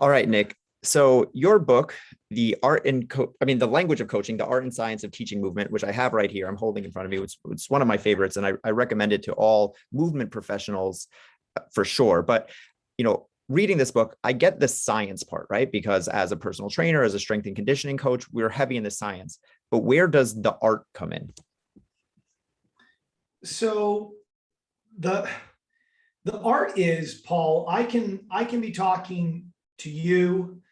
All right, Nick. So your book, the language of coaching, the art and science of teaching movement, which I have right here, I'm holding in front of me. It's one of my favorites, and I recommend it to all movement professionals for sure. But reading this book, I get the science part, right? Because as a personal trainer, as a strength and conditioning coach, we're heavy in the science. But where does the art come in? So the the art is, Paul, I can be talking to you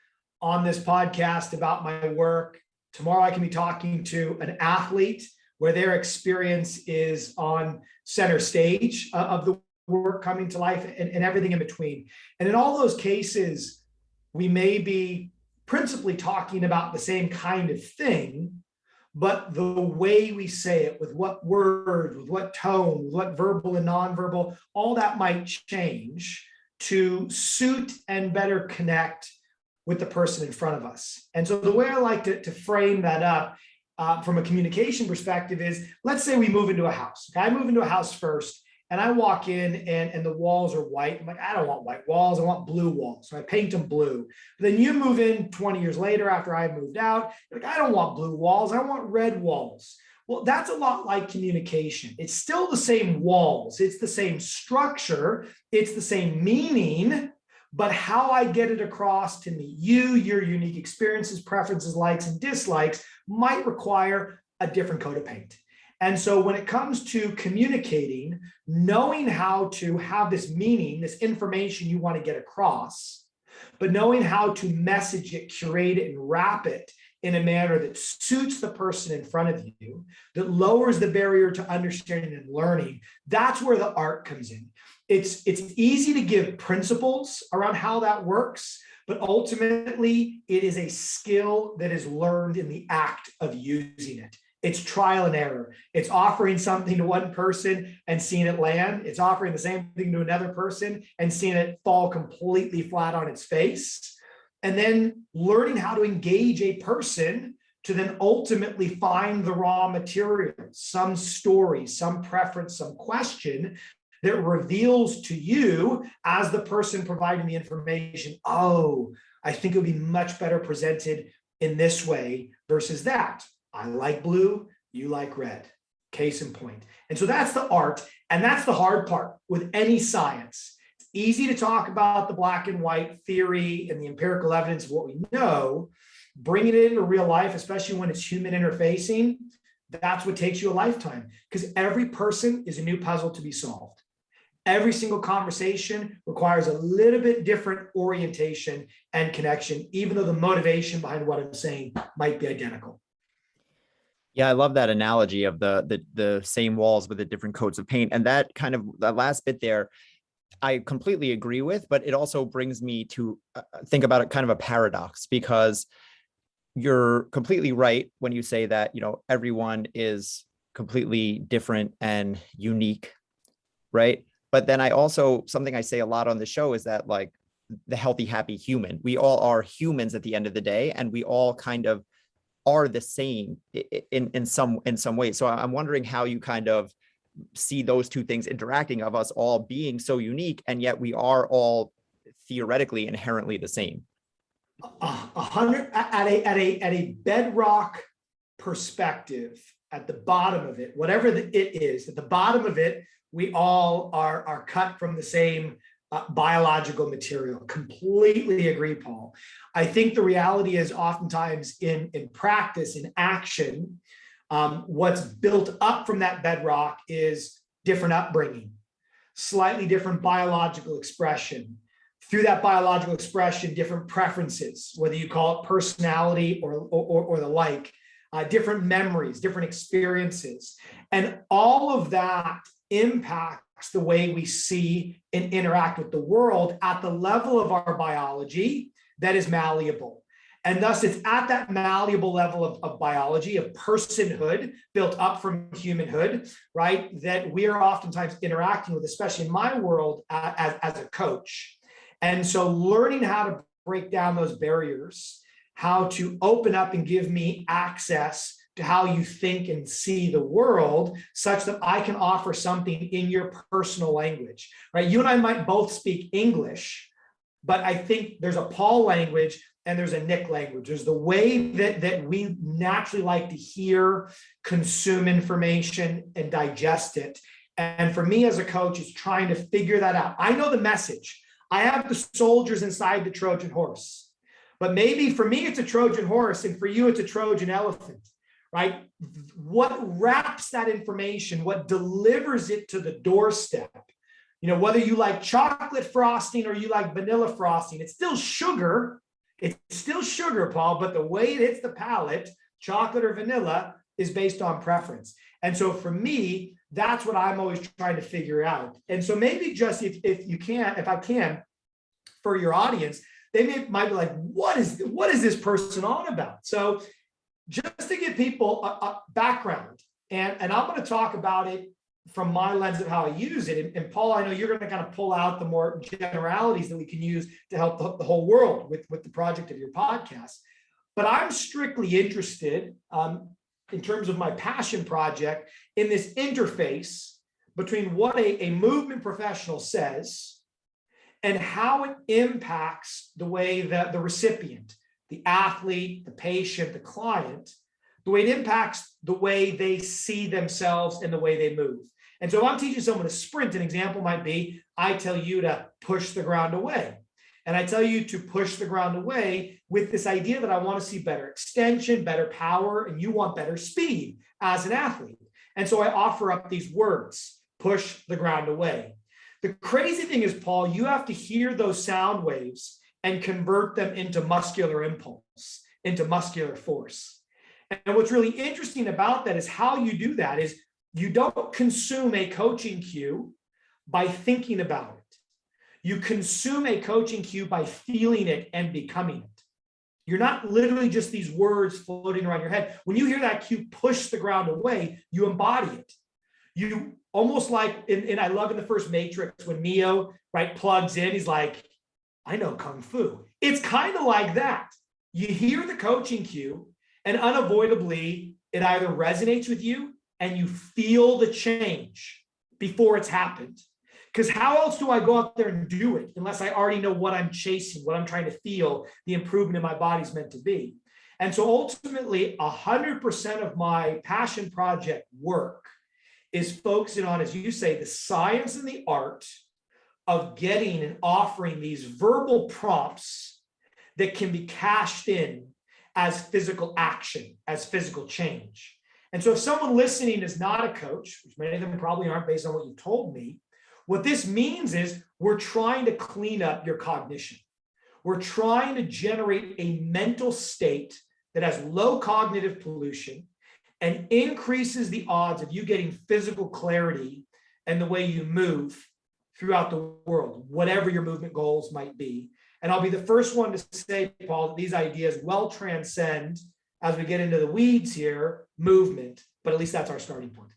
on this podcast about my work. Tomorrow I can be talking to an athlete where their experience is on center stage of the work coming to life, and everything in between. And in all those cases, we may be principally talking about the same kind of thing, but the way we say it, with what words, with what tone, with what verbal and nonverbal, all that might change to suit and better connect with the person in front of us. And so the way I like to frame that up from a communication perspective is, let's say we move into a house. Okay? I move into a house first, and I walk in and the walls are white. I'm like, I don't want white walls. I want blue walls. So I paint them blue. But then you move in 20 years later after I moved out. You're like, I don't want blue walls. I want red walls. Well, that's a lot like communication. It's still the same walls. It's the same structure. It's the same meaning, but how I get it across to meet you, your unique experiences, preferences, likes, and dislikes might require a different coat of paint. And so when it comes to communicating, knowing how to have this meaning, this information you want to get across, but knowing how to message it, curate it, and wrap it in a manner that suits the person in front of you, that lowers the barrier to understanding and learning, that's where the art comes in. It's easy to give principles around how that works, but ultimately it is a skill that is learned in the act of using it. It's trial and error. It's offering something to one person and seeing it land. It's offering the same thing to another person and seeing it fall completely flat on its face. And then learning how to engage a person to then ultimately find the raw material, some story, some preference, some question that reveals to you as the person providing the information, oh, I think it would be much better presented in this way versus that. I like blue, you like red. Case in point. And so that's the art, and that's the hard part with any science. It's easy to talk about the black and white theory and the empirical evidence of what we know. Bringing it into real life, especially when it's human interfacing, that's what takes you a lifetime, because every person is a new puzzle to be solved. Every single conversation requires a little bit different orientation and connection, even though the motivation behind what I'm saying might be identical. Yeah, I love that analogy of the same walls with the different coats of paint. And that kind of that last bit there, I completely agree with, but it also brings me to think about it kind of a paradox, because you're completely right when you say that, everyone is completely different and unique, right? But then something I say a lot on the show is that, like, the healthy, happy human, we all are humans at the end of the day, and we all kind of are the same in some ways. So I'm wondering how you kind of see those two things interacting, of us all being so unique, and yet we are all theoretically inherently the same. 100 at a bedrock perspective, at the bottom of it, whatever it is, at the bottom of it, we all are cut from the same biological material. Completely agree, Paul. I think the reality is oftentimes in practice, in action, what's built up from that bedrock is different upbringing, slightly different biological expression. Through that biological expression, different preferences, whether you call it personality or the like, different memories, different experiences. And all of that impacts the way we see and interact with the world at the level of our biology that is malleable. And thus it's at that malleable level of biology, of personhood built up from humanhood, right, that we are oftentimes interacting with, especially in my world as a coach. And so learning how to break down those barriers, how to open up and give me access to how you think and see the world, such that I can offer something in your personal language, right? You and I might both speak English, but I think there's a Paul language and there's a Nick language. There's the way that we naturally like to hear, consume information, and digest it. And for me as a coach, it's trying to figure that out. I know the message. I have the soldiers inside the Trojan horse. But maybe for me, it's a Trojan horse, and for you, it's a Trojan elephant, right? What wraps that information, what delivers it to the doorstep, whether you like chocolate frosting or you like vanilla frosting, it's still sugar. It's still sugar, Paul, but the way it hits the palate, chocolate or vanilla, is based on preference. And so for me, that's what I'm always trying to figure out. And so maybe just if I can, for your audience, they might be like, what is this person on about? So just to give people a background, and I'm going to talk about it from my lens of how I use it. And Paul, I know you're going to kind of pull out the more generalities that we can use to help the whole world with the project of your podcast. But I'm strictly interested in terms of my passion project in this interface between what a movement professional says and how it impacts the way that the recipient, the athlete, the patient, the client, the way it impacts the way they see themselves and the way they move. And so if I'm teaching someone to sprint, an example might be, I tell you to push the ground away. And I tell you to push the ground away with this idea that I want to see better extension, better power, and you want better speed as an athlete. And so I offer up these words, push the ground away. The crazy thing is, Paul, you have to hear those sound waves and convert them into muscular impulse, into muscular force. And what's really interesting about that is how you do that is you don't consume a coaching cue by thinking about it. You consume a coaching cue by feeling it and becoming it. You're not literally just these words floating around your head. When you hear that cue, push the ground away, you embody it. You almost like, and I love in the first Matrix when Neo, right, plugs in, he's like, I know Kung Fu. It's kind of like that. You hear the coaching cue and unavoidably it either resonates with you and you feel the change before it's happened. Because how else do I go out there and do it unless I already know what I'm chasing, what I'm trying to feel, the improvement in my body's meant to be. And so ultimately 100% of my passion project work is focusing on, as you say, the science and the art of getting and offering these verbal prompts that can be cashed in as physical action, as physical change. And so if someone listening is not a coach, which many of them probably aren't based on what you told me, what this means is we're trying to clean up your cognition. We're trying to generate a mental state that has low cognitive pollution and increases the odds of you getting physical clarity and the way you move throughout the world, whatever your movement goals might be. And I'll be the first one to say, Paul, that these ideas well transcend, as we get into the weeds here, movement, but at least that's our starting point.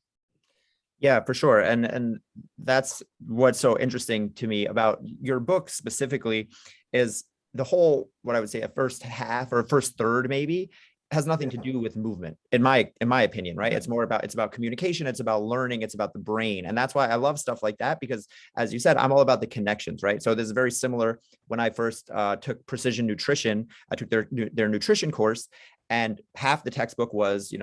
Yeah, for sure. And that's what's so interesting to me about your book specifically is the whole, what I would say a first half or first third maybe has nothing to do with movement in my opinion, right? It's about communication, it's about learning, it's about the brain. And that's why I love stuff like that, because as you said, I'm all about the connections, right? So this is very similar. When I first took precision nutrition, I took their nutrition course, and half the textbook was,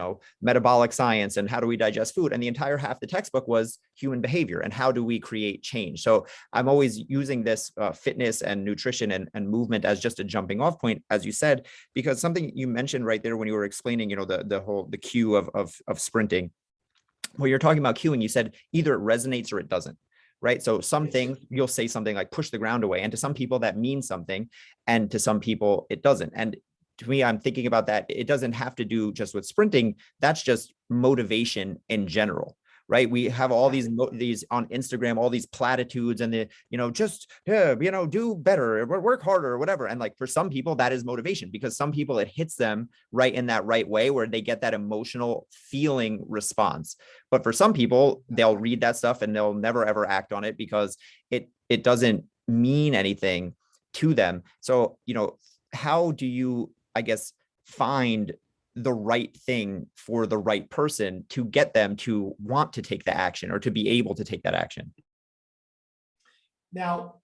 metabolic science and how do we digest food. And the entire half the textbook was human behavior and how do we create change. So I'm always using this fitness and nutrition and movement as just a jumping off point, as you said, because something you mentioned right there when you were explaining, the cue of sprinting, well, you're talking about cueing, you said either it resonates or it doesn't. Right. So some things you'll say something like push the ground away. And to some people that means something. And to some people it doesn't. And to me, I'm thinking about that. It doesn't have to do just with sprinting. That's just motivation in general, right? We have all these on Instagram, all these platitudes and do better, work harder or whatever. And like for some people that is motivation, because some people it hits them right in that right way where they get that emotional feeling response. But for some people, they'll read that stuff and they'll never ever act on it because it doesn't mean anything to them. So, how do you, I guess, find the right thing for the right person to get them to want to take the action or to be able to take that action? Now,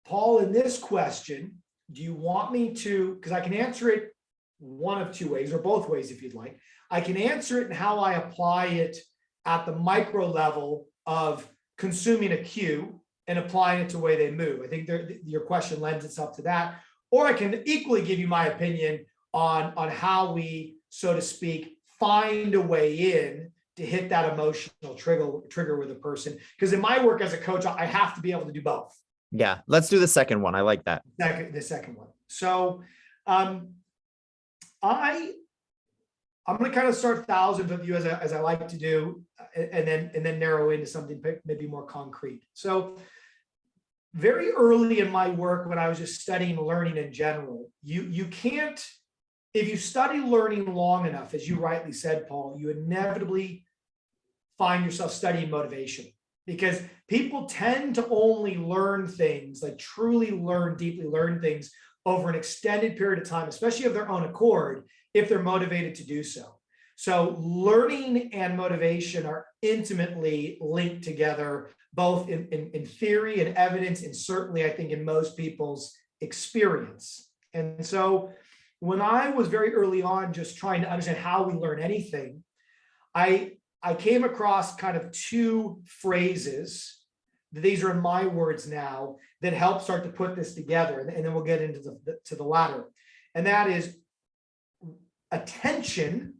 Paul, in this question, do you want me to, because I can answer it one of two ways or both ways if you'd like. I can answer it in how I apply it at the micro level of consuming a cue and applying it to the way they move. I think your question lends itself to that. Or I can equally give you my opinion on how we, so to speak, find a way in to hit that emotional trigger with a person. Because in my work as a coach, I have to be able to do both. Yeah, let's do the second one. I like that. The second one. So I'm going to kind of start thousands of you as I like to do, and then narrow into something maybe more concrete. So very early in my work, when I was just studying learning in general, you can't, if you study learning long enough, as you rightly said, Paul, you inevitably find yourself studying motivation, because people tend to only learn things, like truly learn, deeply learn things over an extended period of time, especially of their own accord, if they're motivated to do so. So learning and motivation are intimately linked together, both in theory and evidence, and certainly I think in most people's experience. And so when I was very early on just trying to understand how we learn anything, I came across kind of two phrases. These are in my words now that help start to put this together, and then we'll get into the latter. And that is attention,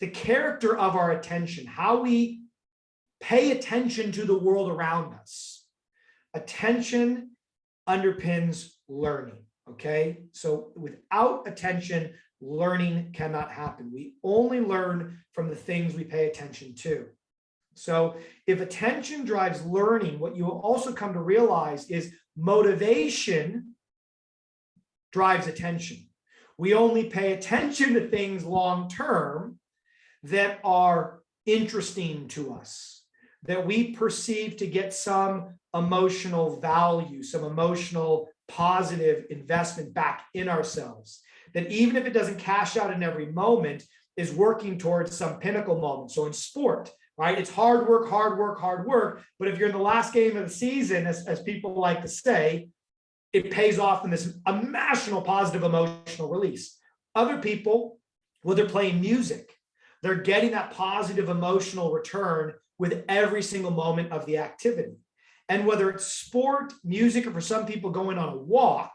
the character of our attention, how we pay attention to the world around us. Attention underpins learning, okay? So without attention, learning cannot happen. We only learn from the things we pay attention to. So if attention drives learning, what you will also come to realize is motivation drives attention. We only pay attention to things long-term that are interesting to us, that we perceive to get some emotional value, some emotional positive investment back in ourselves, that even if it doesn't cash out in every moment, is working towards some pinnacle moment. So in sport, right, it's hard work, hard work, hard work. But if you're in the last game of the season, as people like to say, it pays off in this emotional, positive emotional release. Other people, well, they're playing music. They're getting that positive emotional return with every single moment of the activity. And whether it's sport, music, or for some people going on a walk,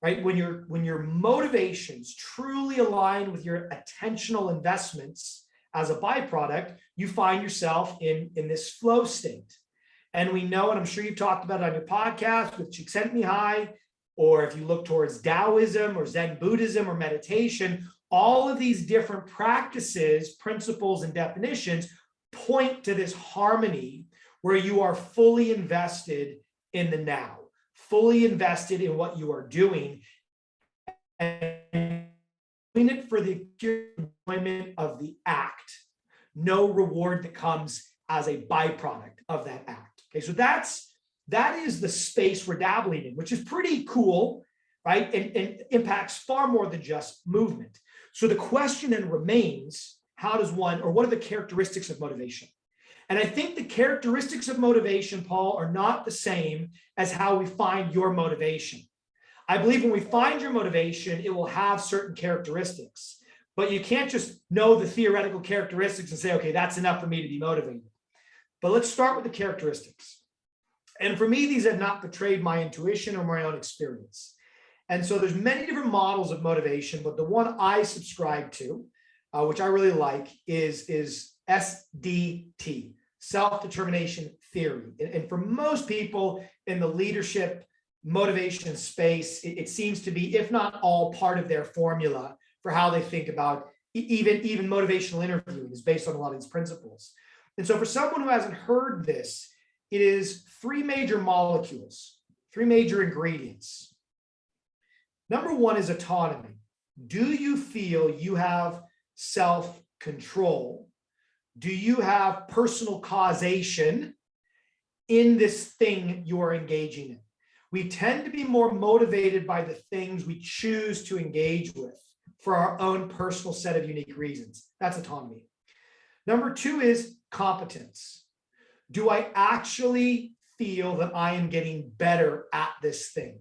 right? When your motivations truly align with your attentional investments as a byproduct, you find yourself in this flow state. And we know, and I'm sure you've talked about it on your podcast with Csikszentmihalyi, or if you look towards Taoism or Zen Buddhism or meditation, all of these different practices, principles, and definitions point to this harmony where you are fully invested in the now, fully invested in what you are doing, and doing it for the enjoyment of the act, no reward that comes as a byproduct of that act. Okay, so that is the space we're dabbling in, which is pretty cool, right? And impacts far more than just movement. So the question then remains, how does one, or what are the characteristics of motivation? And I think the characteristics of motivation, Paul, are not the same as how we find your motivation. I believe when we find your motivation, it will have certain characteristics, but you can't just know the theoretical characteristics and say, okay, that's enough for me to be motivated. But let's start with the characteristics. And for me, these have not betrayed my intuition or my own experience. And so there's many different models of motivation, but the one I subscribe to, which I really like, is SDT, self-determination theory. And for most people in the leadership motivation space, it seems to be, if not all, part of their formula for how they think about even motivational interviewing is based on a lot of these principles. And so for someone who hasn't heard this, it is three major molecules, three major ingredients. Number one is autonomy. Do you feel you have self-control? Do you have personal causation in this thing you are engaging in? We tend to be more motivated by the things we choose to engage with for our own personal set of unique reasons. That's autonomy. Number two is competence. Do I actually feel that I am getting better at this thing.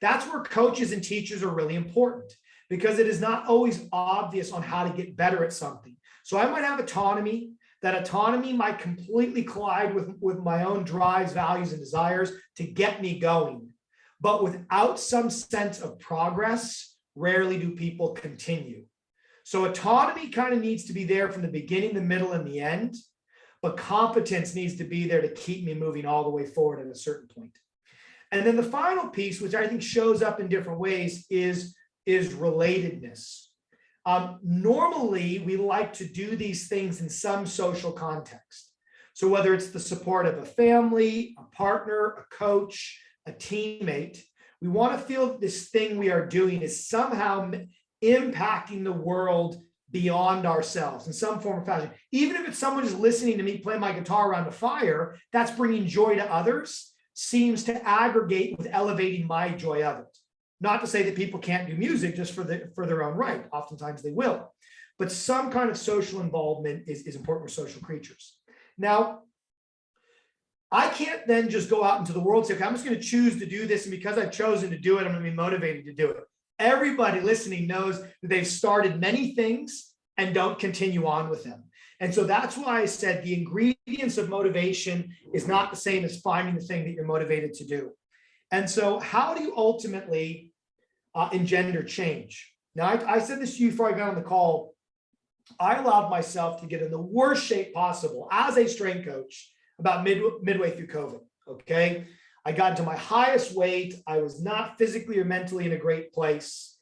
That's where coaches and teachers are really important, because it is not always obvious on how to get better at something. So I might have autonomy. That autonomy might completely collide with my own drives, values, and desires to get me going. But without some sense of progress, rarely do people continue. So autonomy kind of needs to be there from the beginning, the middle, and the end. But competence needs to be there to keep me moving all the way forward at a certain point. And then the final piece, which I think shows up in different ways, is relatedness. Normally, we like to do these things in some social context. So whether it's the support of a family, a partner, a coach, a teammate, we want to feel that this thing we are doing is somehow impacting the world beyond ourselves in some form or fashion. Even if it's someone just listening to me play my guitar around a fire, that's bringing joy to others, seems to aggregate with elevating my joy of it. Not to say that people can't do music just for their own right. Oftentimes they will. But some kind of social involvement is important for social creatures. Now, I can't then just go out into the world and say, okay, I'm just going to choose to do this. And because I've chosen to do it, I'm going to be motivated to do it. Everybody listening knows that they've started many things and don't continue on with them. And so that's why I said the ingredients of motivation is not the same as finding the thing that you're motivated to do. And so how do you ultimately engender change? Now, I said this to you before I got on the call. I allowed myself to get in the worst shape possible as a strength coach about midway through COVID, okay? I got into my highest weight. I was not physically or mentally in a great place.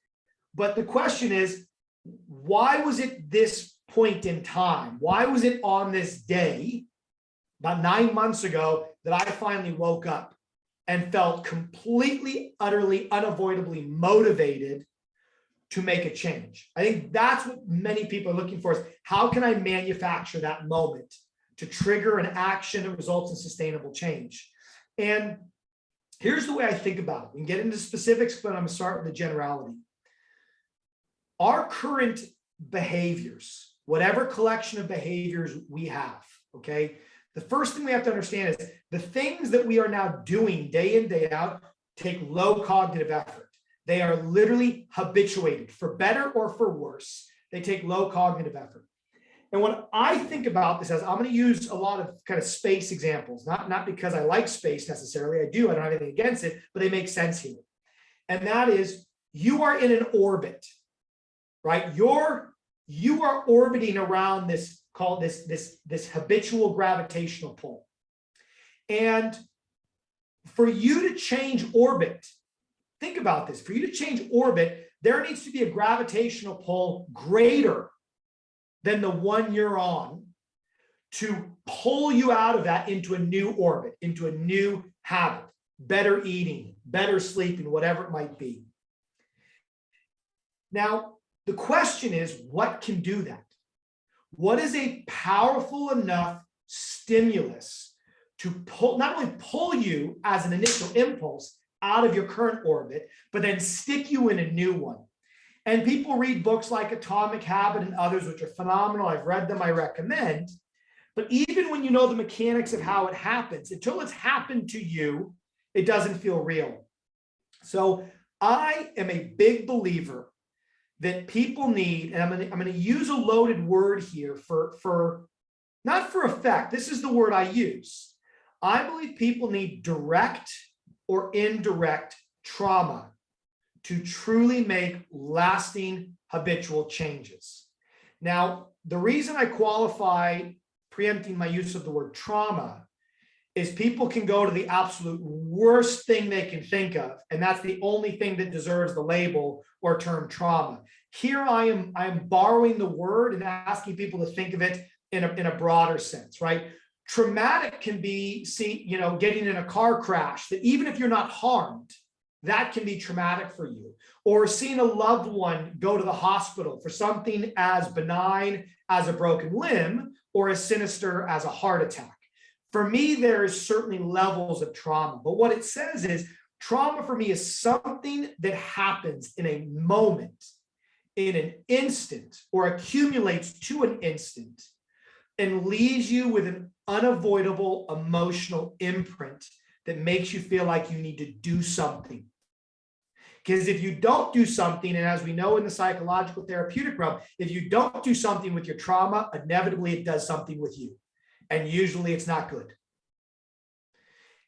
But the question is, why was it this point in time? Why was it on this day, about 9 months ago, that I finally woke up and felt completely, utterly, unavoidably motivated to make a change? I think that's what many people are looking for, is how can I manufacture that moment to trigger an action that results in sustainable change? And here's the way I think about it. We can get into specifics, but I'm going to start with the generality. Our current behaviors, whatever collection of behaviors we have, okay, the first thing we have to understand is the things that we are now doing day in, day out take low cognitive effort. They are literally habituated, for better or for worse. They take low cognitive effort. And when I think about this, as I'm going to use a lot of kind of space examples, not because I like space necessarily. I do. I don't have anything against it, but they make sense here. And that is, you are in an orbit, right? You are orbiting around this, called this habitual gravitational pull. And for you to change orbit, think about this. For you to change orbit, there needs to be a gravitational pull greater than the one you're on to pull you out of that into a new orbit, into a new habit, better eating, better sleeping, whatever it might be. Now, the question is, what can do that? What is a powerful enough stimulus to pull, not only pull you as an initial impulse out of your current orbit, but then stick you in a new one? And people read books like Atomic Habit and others, which are phenomenal. I've read them, I recommend. But even when you know the mechanics of how it happens, until it's happened to you, it doesn't feel real. So I am a big believer that people need, and I'm going to use a loaded word here for not for effect. This is the word I use. I believe people need direct or indirect trauma to truly make lasting habitual changes. Now, the reason I qualify preempting my use of the word trauma is people can go to the absolute worst thing they can think of, and that's the only thing that deserves the label or term trauma. Here I am borrowing the word and asking people to think of it in a broader sense, right? Traumatic can be, getting in a car crash that even if you're not harmed, that can be traumatic for you. Or seeing a loved one go to the hospital for something as benign as a broken limb or as sinister as a heart attack. For me, there is certainly levels of trauma, but what it says is trauma for me is something that happens in a moment, in an instant, or accumulates to an instant and leaves you with an unavoidable emotional imprint that makes you feel like you need to do something. Because if you don't do something, and as we know in the psychological therapeutic realm, if you don't do something with your trauma, inevitably it does something with you. And usually it's not good.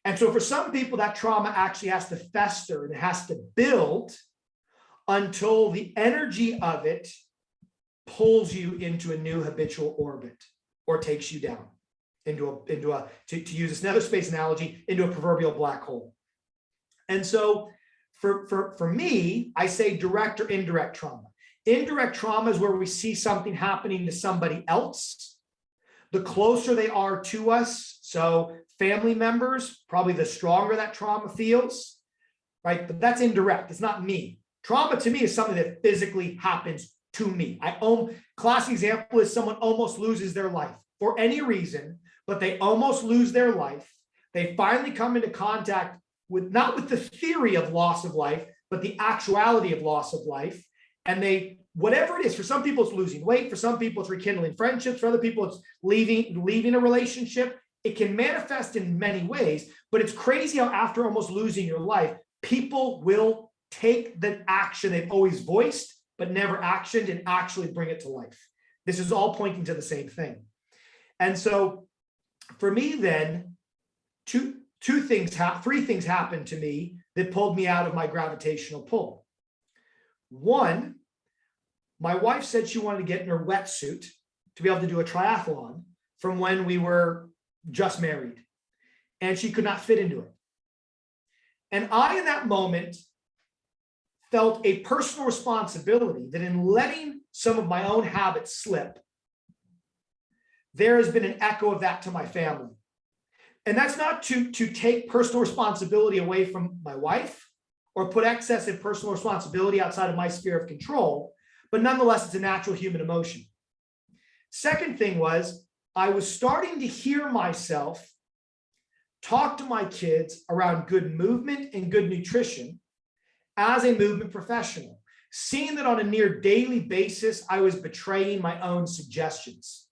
And so for some people, that trauma actually has to fester and it has to build until the energy of it pulls you into a new habitual orbit or takes you down to use another space analogy, into a proverbial black hole. And so for me, I say direct or indirect trauma. Indirect trauma is where we see something happening to somebody else. The closer they are to us, so family members, probably the stronger that trauma feels, right? But that's indirect. It's not me. Trauma to me is something that physically happens to me. Classic example is someone almost loses their life for any reason, but they almost lose their life. They finally come into contact with, not with the theory of loss of life, but the actuality of loss of life. And whatever it is, for some people it's losing weight, for some people it's rekindling friendships, for other people it's leaving a relationship. It can manifest in many ways, but it's crazy how after almost losing your life, people will take the action they've always voiced, but never actioned, and actually bring it to life. This is all pointing to the same thing. And so for me then, three things happened to me that pulled me out of my gravitational pull. One, my wife said she wanted to get in her wetsuit to be able to do a triathlon from when we were just married, and she could not fit into it. And I, in that moment, felt a personal responsibility that in letting some of my own habits slip, there has been an echo of that to my family. And that's not to take personal responsibility away from my wife or put excessive personal responsibility outside of my sphere of control, but nonetheless, it's a natural human emotion. Second thing was, I was starting to hear myself talk to my kids around good movement and good nutrition as a movement professional, seeing that on a near daily basis, I was betraying my own suggestions.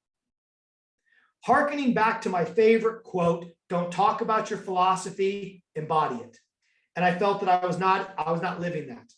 Hearkening back to my favorite quote, "Don't talk about your philosophy, embody it." And I felt that I was not living that.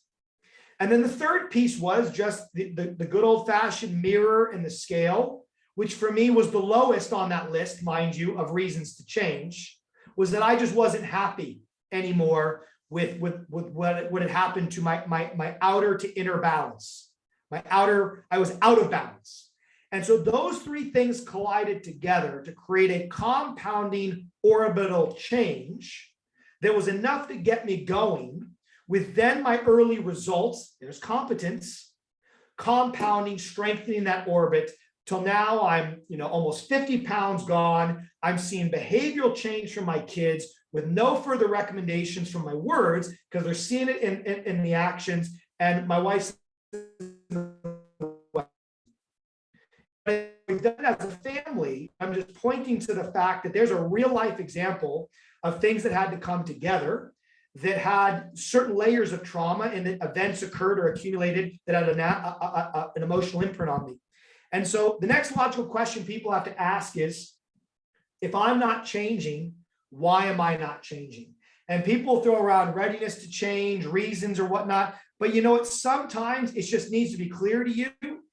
And then the third piece was just the good old fashioned mirror and the scale, which for me was the lowest on that list, mind you, of reasons to change, was that I just wasn't happy anymore with what had happened to my outer to inner balance. I was out of balance. And so those three things collided together to create a compounding orbital change that was enough to get me going, with then my early results, there's competence, compounding, strengthening that orbit till now I'm almost 50 pounds gone. I'm seeing behavioral change from my kids with no further recommendations from my words, because they're seeing it in the actions. And my wife's we've done as a family. I'm just pointing to the fact that there's a real life example of things that had to come together, that had certain layers of trauma and that events occurred or accumulated that had an emotional imprint on me. And so the next logical question people have to ask is, if I'm not changing, why am I not changing? And people throw around readiness to change, reasons or whatnot. But you know what? Sometimes it just needs to be clear to you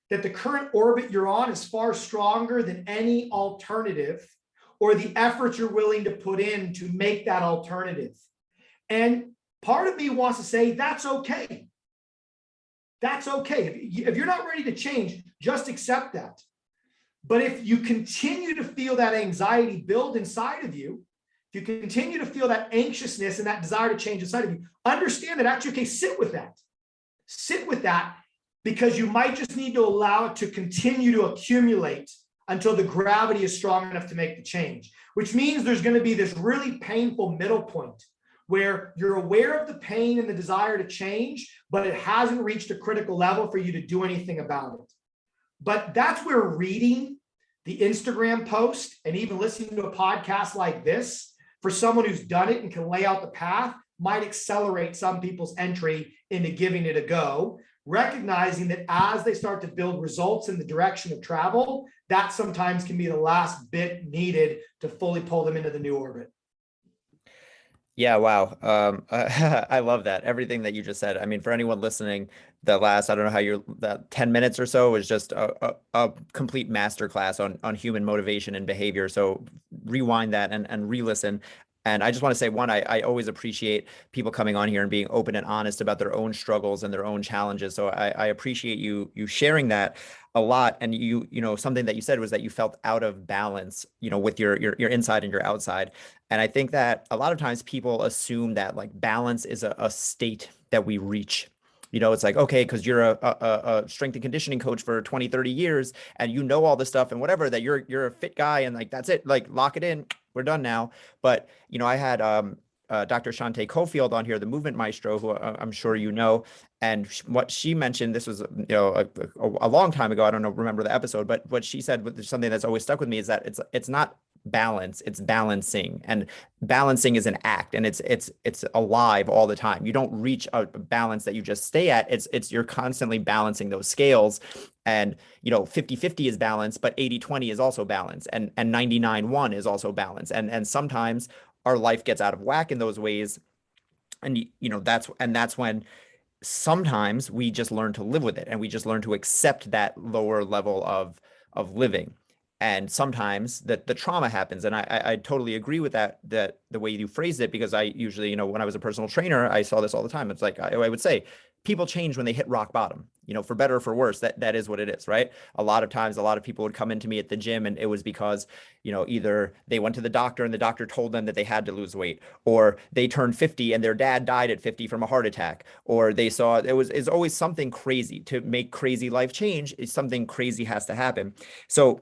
that the current orbit you're on is far stronger than any alternative or the efforts you're willing to put in to make that alternative. And part of me wants to say, that's okay. That's okay. If you're not ready to change, just accept that. But if you continue to feel that anxiety build inside of you, if you continue to feel that anxiousness and that desire to change inside of you, understand that actually, okay, sit with that. Sit with that, because you might just need to allow it to continue to accumulate until the gravity is strong enough to make the change, which means there's going to be this really painful middle point where you're aware of the pain and the desire to change, but it hasn't reached a critical level for you to do anything about it. But that's where reading the Instagram post and even listening to a podcast like this, for someone who's done it and can lay out the path, might accelerate some people's entry into giving it a go, recognizing that as they start to build results in the direction of travel, that sometimes can be the last bit needed to fully pull them into the new orbit. Yeah, wow. I love that. Everything that you just said. I mean, for anyone listening, the last, I don't know how you're, that 10 minutes or so is just a complete masterclass on human motivation and behavior. So rewind that and re-listen. And I just want to say, one, I always appreciate people coming on here and being open and honest about their own struggles and their own challenges. So I appreciate you sharing that a lot. And something that you said was that you felt out of balance, with your inside and your outside. And I think that a lot of times people assume that like balance is a state that we reach. It's like, okay, because you're a strength and conditioning coach for 20, 30 years and you know all this stuff and whatever, that you're a fit guy and like that's it, like lock it in, we're done now. But I had Dr. Shante Cofield on here, the movement maestro, who I'm sure you know. And what she mentioned, this was a long time ago. I don't know, remember the episode, but what she said, something that's always stuck with me, is that it's not balance, it's balancing. And balancing is an act, and it's alive all the time. You don't reach a balance that you just stay at. It's you're constantly balancing those scales. And 50-50 is balance, but 80-20 is also balance, and 99-1 is also balance. And sometimes our life gets out of whack in those ways. And that's when sometimes we just learn to live with it, and we just learn to accept that lower level of living. And sometimes the trauma happens. And I totally agree with that the way you phrased it, because I usually, when I was a personal trainer, I saw this all the time. It's like I would say people change when they hit rock bottom, for better or for worse. That is what it is, right? A lot of times, a lot of people would come into me at the gym, and it was because either they went to the doctor and the doctor told them that they had to lose weight, or they turned 50 and their dad died at 50 from a heart attack, or they saw it's always something crazy. To make crazy life change, is something crazy has to happen. So,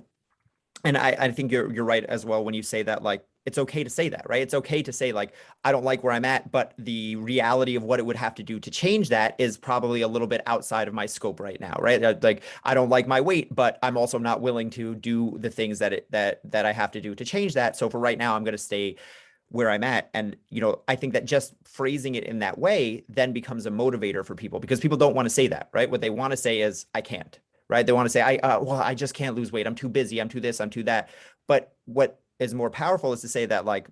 and I think you're right as well when you say that, like, it's okay to say that, right? It's okay to say, like, I don't like where I'm at, but the reality of what it would have to do to change that is probably a little bit outside of my scope right now, right? Like, I don't like my weight, but I'm also not willing to do the things that I have to do to change that. So for right now, I'm going to stay where I'm at. And, I think that just phrasing it in that way then becomes a motivator for people, because people don't want to say that, right? What they want to say is, I can't, right? They want to say, well, I just can't lose weight. I'm too busy. I'm too this, I'm too that. But what is more powerful is to say that, like,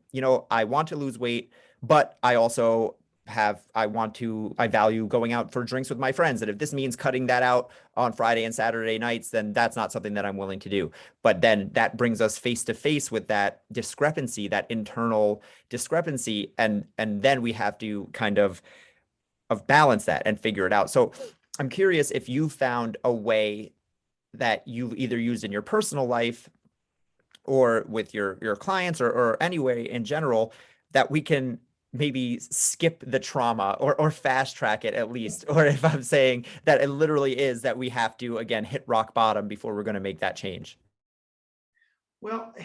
I want to lose weight, but I also I value going out for drinks with my friends. And if this means cutting that out on Friday and Saturday nights, then that's not something that I'm willing to do. But then that brings us face to face with that discrepancy, that internal discrepancy. And then we have to kind of balance that and figure it out. So I'm curious if you found a way that you either used in your personal life or with your clients, or anyway in general, that we can maybe skip the trauma, or fast track it at least. Or if I'm saying that it literally is that we have to, again, hit rock bottom before we're going to make that change. Well,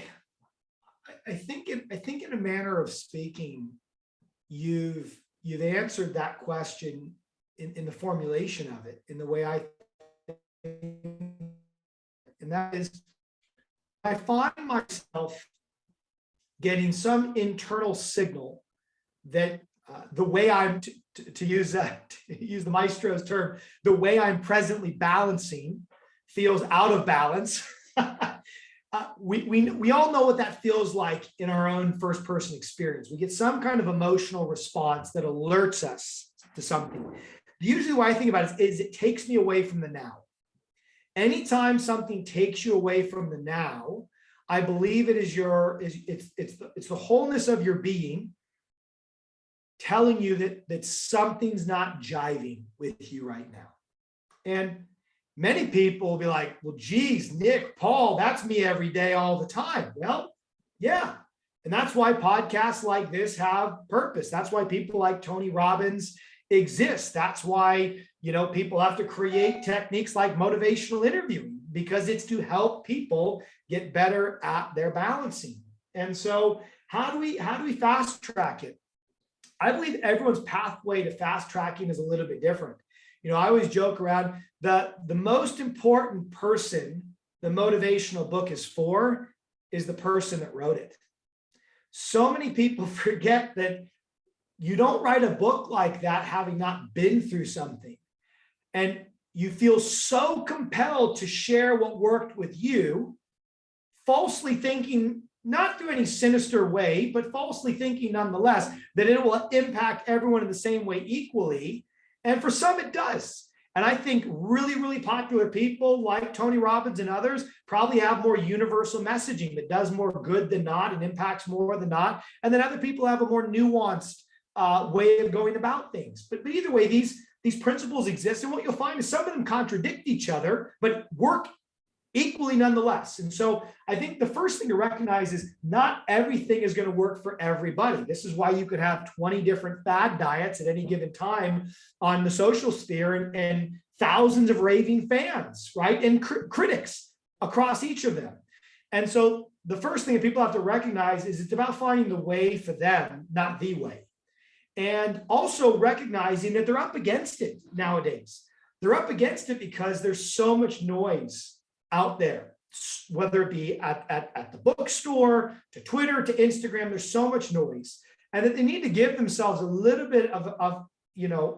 I think in a manner of speaking, you've answered that question in the formulation of it, in the way I think, and that is, I find myself getting some internal signal that the way I'm to use use the maestro's term, the way I'm presently balancing feels out of balance. We all know what that feels like in our own first person experience. We get some kind of emotional response that alerts us to something. Usually what I think about is it takes me away from the now. Anytime something takes you away from the now, I believe it's the wholeness of your being telling you that something's not jiving with you right now. And many people will be like, well, geez, Nick, Paul, that's me every day, all the time. Well, yeah. And that's why podcasts like this have purpose. That's why people like Tony Robbins exist. That's why, people have to create techniques like motivational interviewing, because it's to help people get better at their balancing. And so how do we fast track it? I believe everyone's pathway to fast tracking is a little bit different. I always joke around that the most important person the motivational book is for is the person that wrote it. So many people forget that you don't write a book like that having not been through something. And you feel so compelled to share what worked with you, falsely thinking not through any sinister way, but falsely thinking nonetheless that it will impact everyone in the same way equally. And for some, it does. And I think really, really popular people like Tony Robbins and others probably have more universal messaging that does more good than not and impacts more than not. And then other people have a more nuanced way of going about things. But either way, these principles exist. And what you'll find is some of them contradict each other, but work equally nonetheless. And so I think the first thing to recognize is not everything is going to work for everybody. This is why you could have 20 different fad diets at any given time on the social sphere and thousands of raving fans, right? And critics across each of them. And so the first thing that people have to recognize is it's about finding the way for them, not the way. And also recognizing that they're up against it nowadays. They're up against it because there's so much noise out there, whether it be at the bookstore, to Twitter, to Instagram. There's so much noise, and that they need to give themselves a little bit of a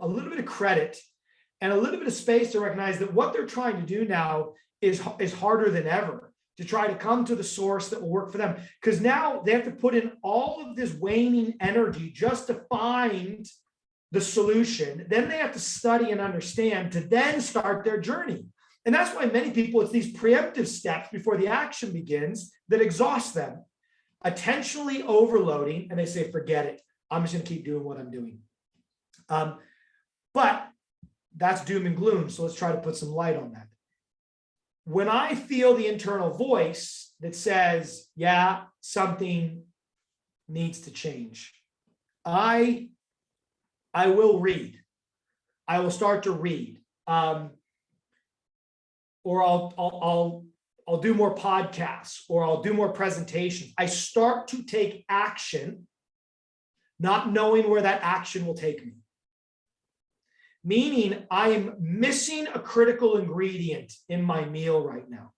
little bit of credit and a little bit of space to recognize that what they're trying to do now is harder than ever, to try to come to the source that will work for them. Because now they have to put in all of this waning energy just to find the solution. Then they have to study and understand to then start their journey. And that's why many people, it's these preemptive steps before the action begins that exhaust them, attentionally overloading, and they say, forget it. I'm just going to keep doing what I'm doing. But that's doom and gloom. So let's try to put some light on that. When I feel the internal voice that says, yeah, something needs to change, I will read. I will start to read. Or I'll do more podcasts, or I'll do more presentations. I start to take action, not knowing where that action will take me. Meaning I am missing a critical ingredient in my meal right now,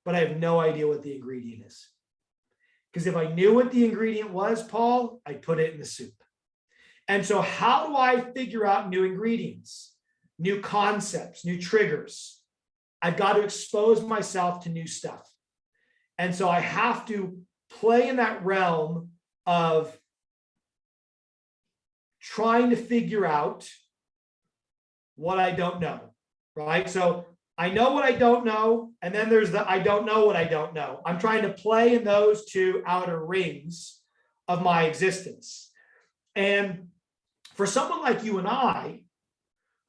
but I have no idea what the ingredient is. Because if I knew what the ingredient was, Paul, I'd put it in the soup. And so how do I figure out new ingredients, new concepts, new triggers? I've got to expose myself to new stuff. And so I have to play in that realm of trying to figure out what I don't know, right? So I know what I don't know, and then there's the I don't know what I don't know. I'm trying to play in those two outer rings of my existence. And for someone like you and I,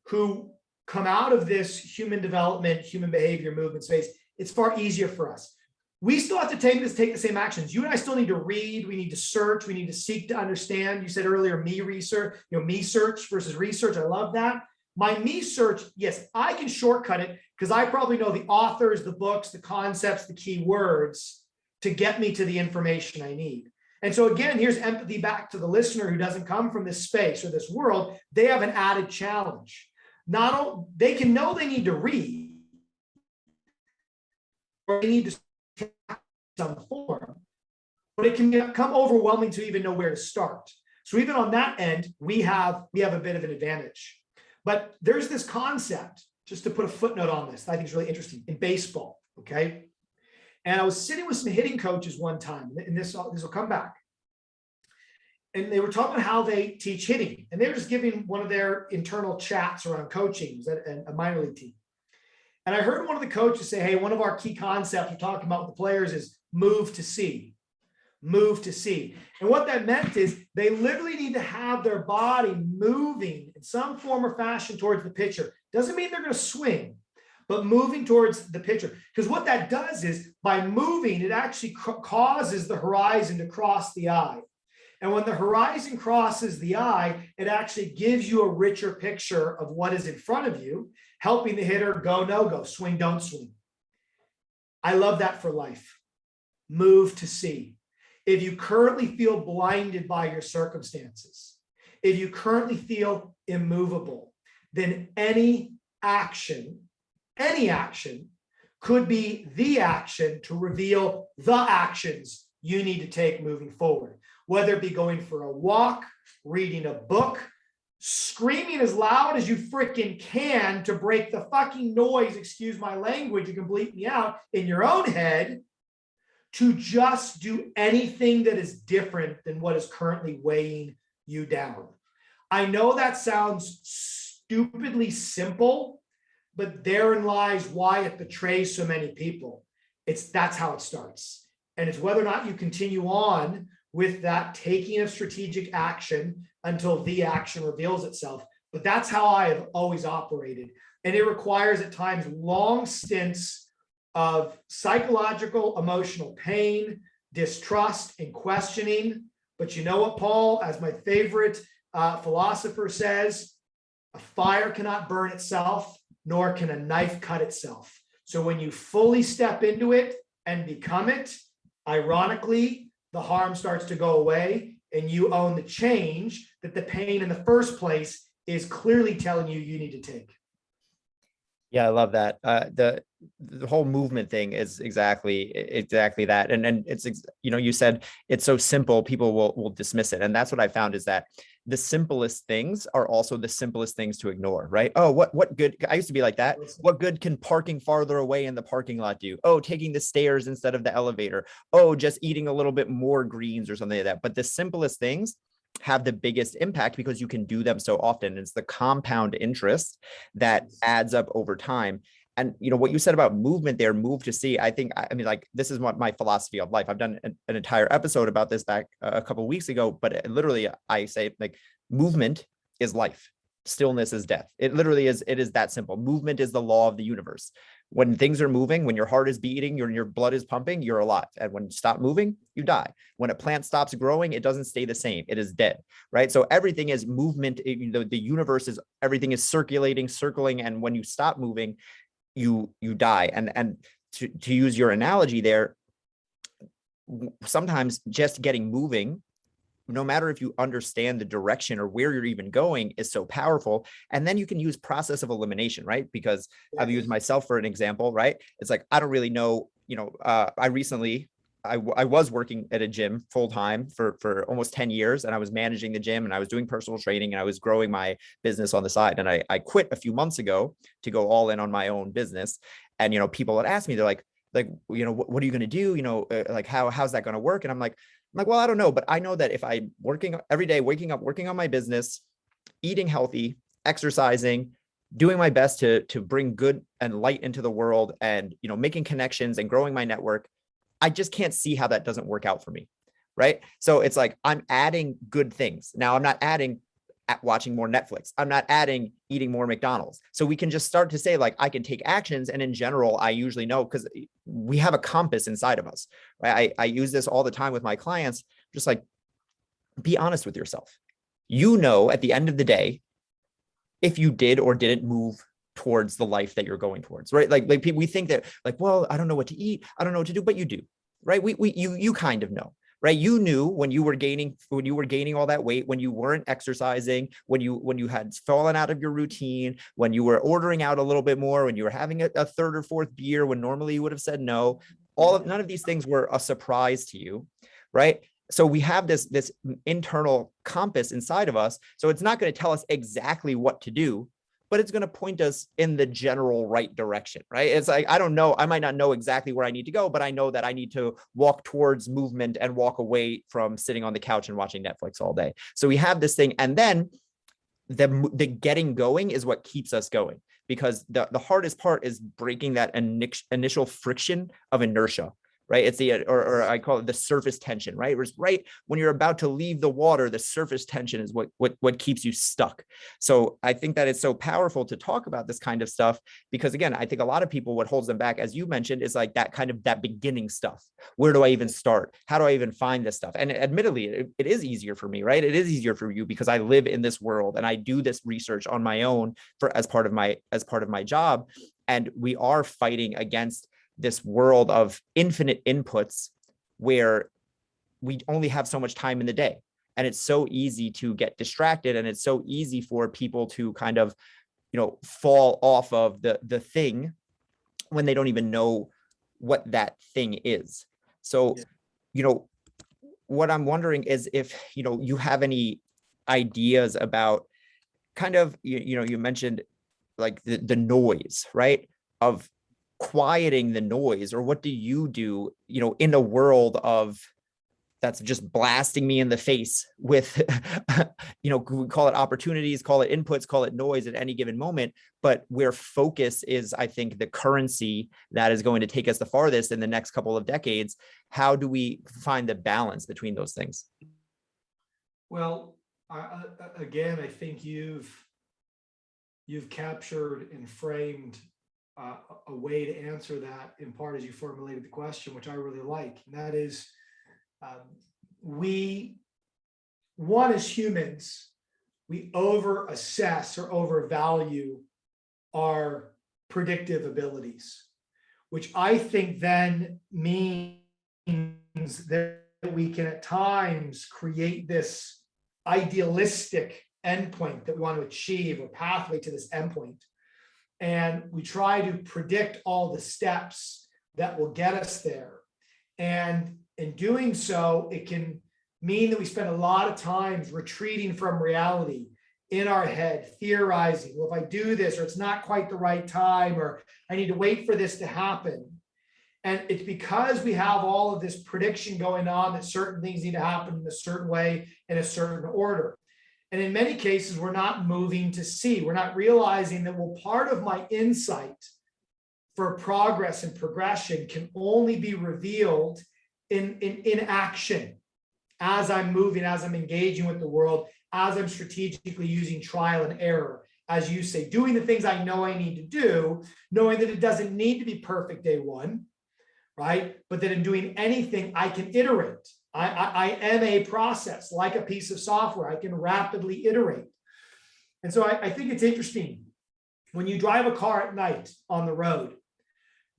who come out of this human development, human behavior movement space, it's far easier for us. We still have to take the same actions. You and I still need to read. We need to search. We need to seek to understand. You said earlier, me research, me search versus research. I love that. My me search, yes, I can shortcut it because I probably know the authors, the books, the concepts, the key words to get me to the information I need. And so again, here's empathy back to the listener who doesn't come from this space or this world. They have an added challenge. They can know they need to read, or they need to take some form, but it can become overwhelming to even know where to start. So even on that end, we have a bit of an advantage. But there's this concept, just to put a footnote on this, that I think is really interesting in baseball. Okay, and I was sitting with some hitting coaches one time, and this will come back. And they were talking about how they teach hitting. And they were just giving one of their internal chats around coaching at a minor league team. And I heard one of the coaches say, hey, one of our key concepts we're talking about with the players is move to see. Move to see. And what that meant is they literally need to have their body moving in some form or fashion towards the pitcher. Doesn't mean they're going to swing, but moving towards the pitcher. Because what that does is by moving, it actually causes the horizon to cross the eye. And when the horizon crosses the eye, it actually gives you a richer picture of what is in front of you, helping the hitter go, no go, swing, don't swing. I love that for life. Move to see. If you currently feel blinded by your circumstances, if you currently feel immovable, then any action could be the action to reveal the actions you need to take moving forward. Whether it be going for a walk, reading a book, screaming as loud as you freaking can to break the fucking noise, excuse my language, you can bleep me out, in your own head, to just do anything that is different than what is currently weighing you down. I know that sounds stupidly simple, but therein lies why it betrays so many people. That's how it starts. And it's whether or not you continue on with that taking of strategic action until the action reveals itself. But that's how I have always operated. And it requires at times long stints of psychological, emotional pain, distrust, and questioning. But you know what, Paul, as my favorite philosopher says, a fire cannot burn itself, nor can a knife cut itself. So when you fully step into it and become it, ironically, the harm starts to go away and you own the change that the pain in the first place is clearly telling you you need to take. Yeah, I love that. The whole movement thing is exactly that. And it's, you said it's so simple, people will dismiss it. And that's what I found is that the simplest things are also the simplest things to ignore, right? Oh, what good, I used to be like that. What good can parking farther away in the parking lot do? Oh, taking the stairs instead of the elevator. Oh, just eating a little bit more greens or something like that. But the simplest things have the biggest impact because you can do them so often. It's the compound interest that adds up over time. And what you said about movement there, move to see, I mean, like, this is what my philosophy of life. I've done an entire episode about this back a couple of weeks ago, but literally I say, like, movement is life. Stillness is death. It literally is. It is that simple. Movement is the law of the universe. When things are moving, when your heart is beating, your blood is pumping, you're alive. And when you stop moving, you die. When a plant stops growing, it doesn't stay the same. It is dead, right? So everything is movement. The universe is, everything is circling. And when you stop moving, you die. And to use your analogy there, sometimes just getting moving, no matter if you understand the direction or where you're even going, is so powerful. And then you can use process of elimination, right? Because I've used myself for an example, right? It's like, I don't really know, I was working at a gym full time for almost 10 years, and I was managing the gym and I was doing personal training and I was growing my business on the side. And I quit a few months ago to go all in on my own business. And, people had asked me, they're like, what are you going to do? Like, how's that going to work? And I'm like, well, I don't know, but I know that if I'm working every day, waking up, working on my business, eating healthy, exercising, doing my best to bring good and light into the world, and, making connections and growing my network, I just can't see how that doesn't work out for me. Right. So it's like, I'm adding good things. Now, I'm not adding watching more Netflix. I'm not adding eating more McDonald's. So we can just start to say, like, I can take actions. And in general, I usually know, because we have a compass inside of us. Right? I use this all the time with my clients, just like, be honest with yourself. At the end of the day, if you did or didn't move towards the life that you're going towards, right? Like people, we think that, like, well, I don't know what to eat, I don't know what to do, but you do, right? You kind of know, right? You knew when you were gaining all that weight, when you weren't exercising, when you had fallen out of your routine, when you were ordering out a little bit more, when you were having a third or fourth beer when normally you would have said no. None of these things were a surprise to you, right? So we have this internal compass inside of us. So it's not going to tell us exactly what to do, but it's going to point us in the general right direction, right? It's like, I don't know, I might not know exactly where I need to go, but I know that I need to walk towards movement and walk away from sitting on the couch and watching Netflix all day. So we have this thing, and then the getting going is what keeps us going, because the hardest part is breaking that initial friction of inertia. Right. It's or I call it the surface tension, right? Right when you're about to leave the water, the surface tension is what keeps you stuck. So I think that it's so powerful to talk about this kind of stuff, because, again, I think a lot of people, what holds them back, as you mentioned, is like that beginning stuff. Where do I even start? How do I even find this stuff? And admittedly, it is easier for me, right? It is easier for you because I live in this world and I do this research on my own as part of my job. And we are fighting against this world of infinite inputs where we only have so much time in the day, and it's so easy to get distracted, and it's so easy for people to kind of fall off of the thing when they don't even know what that thing is. So what I'm wondering is if you have any ideas about kind of you mentioned, like, the noise, right, of quieting the noise, or what do you do, in a world of that's just blasting me in the face with, we call it opportunities, call it inputs, call it noise at any given moment, but where focus is, I think, the currency that is going to take us the farthest in the next couple of decades. How do we find the balance between those things? Well, again, I think you've captured and framed a way to answer that in part as you formulated the question, which I really like. And that is, as humans, we over assess or overvalue our predictive abilities, which I think then means that we can at times create this idealistic endpoint that we want to achieve, or pathway to this endpoint. And we try to predict all the steps that will get us there. And in doing so, it can mean that we spend a lot of times retreating from reality in our head, theorizing, well, if I do this, or it's not quite the right time, or I need to wait for this to happen. And it's because we have all of this prediction going on that certain things need to happen in a certain way, in a certain order. And in many cases, we're not moving to see, we're not realizing that, well, part of my insight for progress and progression can only be revealed in action, as I'm moving, as I'm engaging with the world, as I'm strategically using trial and error, as you say, doing the things I know I need to do, knowing that it doesn't need to be perfect day one, right? But that in doing anything, I can iterate. I am a process, like a piece of software. I can rapidly iterate. And so I think it's interesting. When you drive a car at night on the road,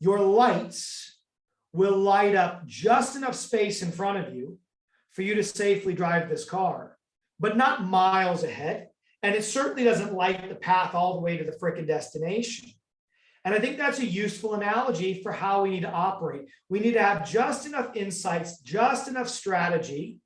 your lights will light up just enough space in front of you for you to safely drive this car, but not miles ahead. And it certainly doesn't light the path all the way to the frickin' destination. And I think that's a useful analogy for how we need to operate. We need to have just enough insights, just enough strategy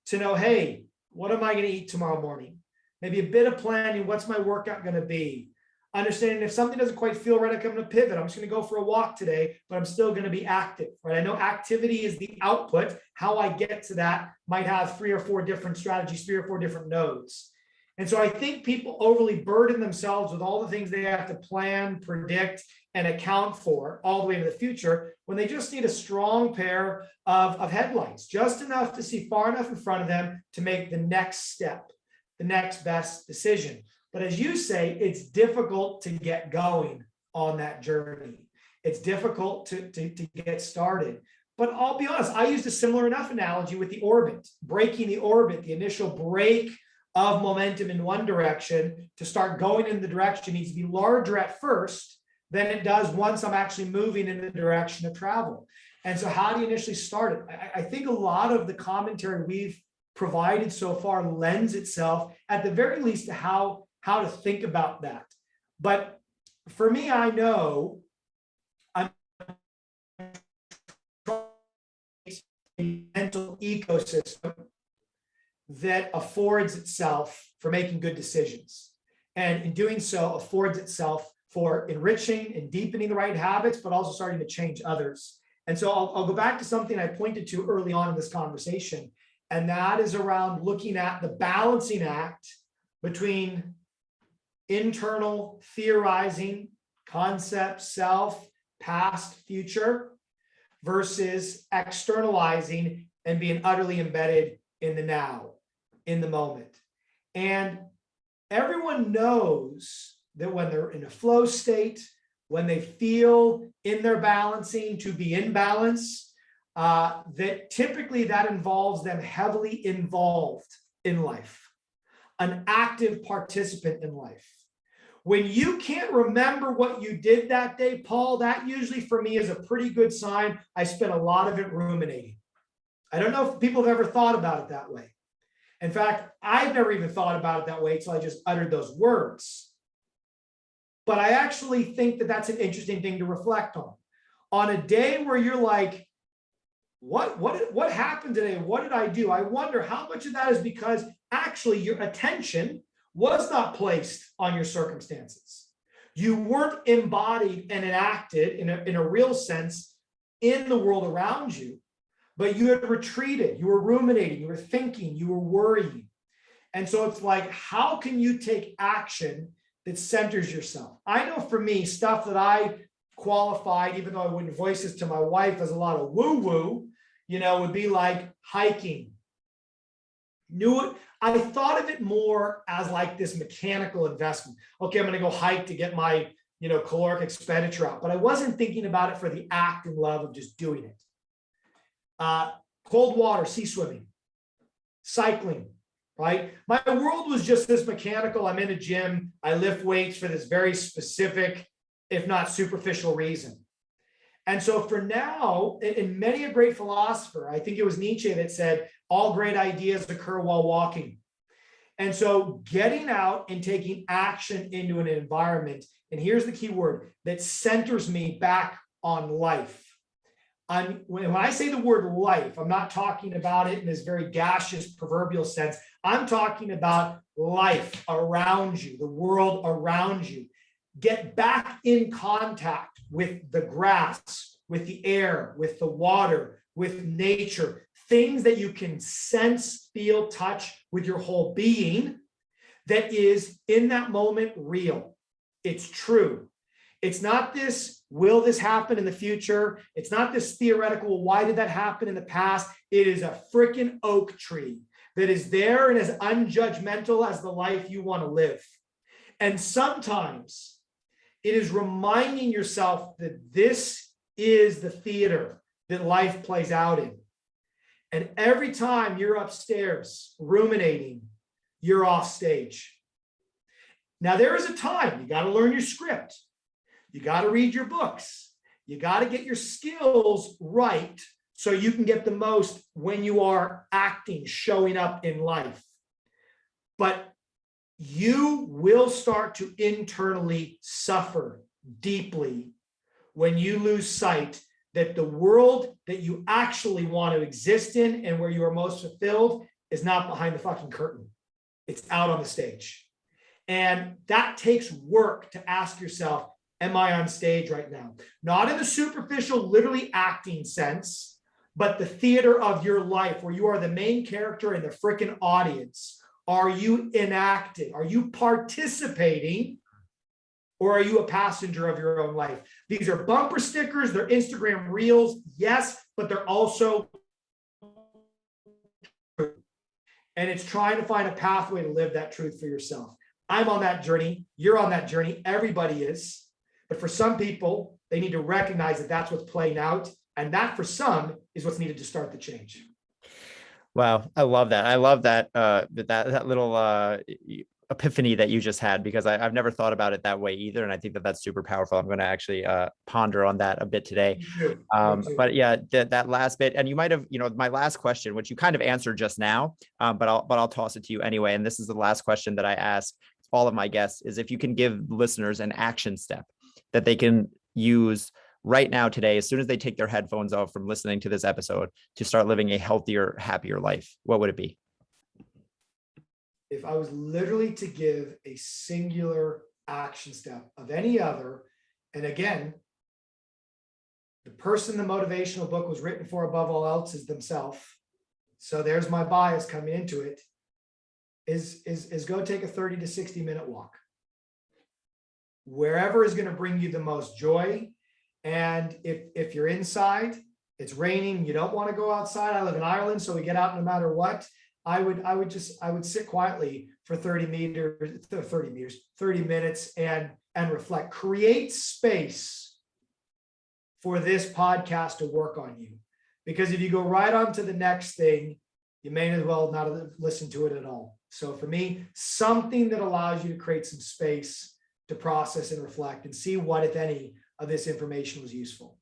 to know, hey, what am I going to eat tomorrow morning? Maybe a bit of planning. What's my workout going to be? Understanding if something doesn't quite feel right, I'm going to pivot. I'm just going to go for a walk today, but I'm still going to be active, right? I know activity is the output. How I get to that might have 3 or 4 different strategies, 3 or 4 different nodes. And so I think people overly burden themselves with all the things they have to plan, predict, and account for all the way to the future, when they just need a strong pair of headlights, just enough to see far enough in front of them to make the next step, the next best decision. But as you say, it's difficult to get going on that journey. It's difficult to get started. But I'll be honest, I used a similar enough analogy with the orbit, breaking the orbit, the initial break of momentum in one direction to start going in the direction needs to be larger at first than it does once I'm actually moving in the direction of travel. And so how do you initially start it? I think a lot of the commentary we've provided so far lends itself at the very least to how to think about that. But for me, I know I'm a mental ecosystem that affords itself for making good decisions. And in doing so, affords itself for enriching and deepening the right habits, but also starting to change others. And so I'll go back to something I pointed to early on in this conversation, and that is around looking at the balancing act between internal theorizing, concept, self, past, future, versus externalizing and being utterly embedded in the now, in the moment. And everyone knows that when they're in a flow state, when they feel in their balancing to be in balance, that typically that involves them heavily involved in life, an active participant in life. When you can't remember what you did that day, Paul, that usually for me is a pretty good sign. I spent a lot of it ruminating. I don't know if people have ever thought about it that way. In fact, I've never even thought about it that way until I just uttered those words. But I actually think that that's an interesting thing to reflect on. On a day where you're like, what happened today? What did I do? I wonder how much of that is because actually your attention was not placed on your circumstances. You weren't embodied and enacted in a real sense in the world around you, but you had retreated, you were ruminating, you were thinking, you were worrying. And so it's like, how can you take action that centers yourself? I know for me, stuff that I qualified, even though I wouldn't voice this to my wife, as a lot of woo-woo, would be like hiking. I thought of it more as like this mechanical investment. Okay, I'm going to go hike to get my, caloric expenditure out, but I wasn't thinking about it for the act and love of just doing it. Cold water, sea swimming, cycling, right? My world was just this mechanical. I'm in a gym. I lift weights for this very specific, if not superficial reason. And so for now, in many a great philosopher, I think it was Nietzsche that said, all great ideas occur while walking. And so getting out and taking action into an environment, and here's the key word, that centers me back on life. When I say the word life, I'm not talking about it in this very gaseous proverbial sense. I'm talking about life around you, the world around you. Get back in contact with the grass, with the air, with the water, with nature, things that you can sense, feel, touch with your whole being that is in that moment real. It's true. It's not this, will this happen in the future? It's not this theoretical, why did that happen in the past? It is a freaking oak tree that is there and as unjudgmental as the life you want to live. And sometimes it is reminding yourself that this is the theater that life plays out in. And every time you're upstairs ruminating, you're off stage. Now, there is a time you got to learn your script. You got to read your books. You got to get your skills right so you can get the most when you are acting, showing up in life. But you will start to internally suffer deeply when you lose sight that the world that you actually want to exist in and where you are most fulfilled is not behind the fucking curtain. It's out on the stage. And that takes work to ask yourself, am I on stage right now? Not in the superficial, literally acting sense, but the theater of your life where you are the main character in the freaking audience. Are you enacting? Are you participating? Or are you a passenger of your own life? These are bumper stickers, they're Instagram reels, yes, but they're also true. And it's trying to find a pathway to live that truth for yourself. I'm on that journey. You're on that journey. Everybody is. But for some people, they need to recognize that that's what's playing out. And that for some is what's needed to start the change. Wow. I love that. I love that, that little epiphany that you just had, because I've never thought about it that way either. And I think that that's super powerful. I'm going to actually ponder on that a bit today. But yeah, that last bit, and you might have, my last question, which you kind of answered just now, but I'll toss it to you anyway. And this is the last question that I ask all of my guests, is if you can give listeners an action step that they can use right now today, as soon as they take their headphones off from listening to this episode, to start living a healthier, happier life, what would it be? If I was literally to give a singular action step of any other, and again, the person the motivational book was written for above all else is themselves. So there's my bias coming into it, is go take a 30 to 60 minute walk. Wherever is going to bring you the most joy. And if you're inside, it's raining, you don't want to go outside. I live in Ireland, so we get out no matter what. I would sit quietly for 30 minutes and reflect, create space for this podcast to work on you. Because if you go right on to the next thing, you may as well not listen to it at all. So for me, something that allows you to create some space to process and reflect and see what, if any, of this information was useful.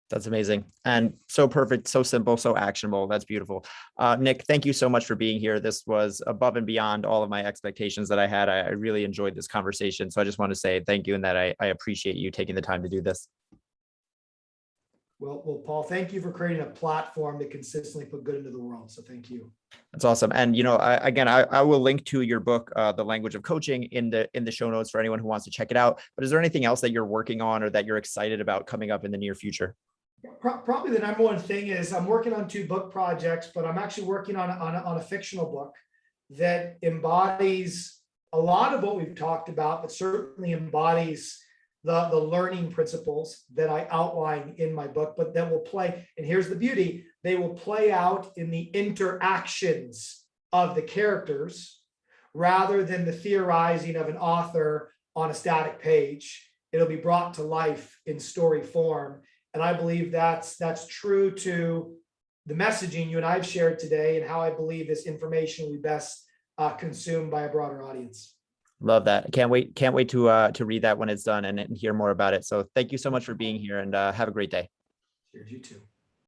That's amazing. And so perfect, so simple, so actionable. That's beautiful. Nick, thank you so much for being here. This was above and beyond all of my expectations that I had. I really enjoyed this conversation. So I just want to say thank you, and that I appreciate you taking the time to do this. Well, Paul, thank you for creating a platform to consistently put good into the world. So thank you. That's awesome. And, I will link to your book, The Language of Coaching, in the show notes for anyone who wants to check it out. But is there anything else that you're working on or that you're excited about coming up in the near future? Probably the number one thing is I'm working on 2 book projects, but I'm actually working on a fictional book that embodies a lot of what we've talked about, but certainly embodies the learning principles that I outline in my book, but that will play. And here's the beauty: they will play out in the interactions of the characters rather than the theorizing of an author on a static page. It'll be brought to life in story form. And I believe that's true to the messaging you and I've shared today, and how I believe this information will be best consumed by a broader audience. Love that. Can't wait to read that when it's done and hear more about it. So thank you so much for being here, and have a great day. Cheers, you too.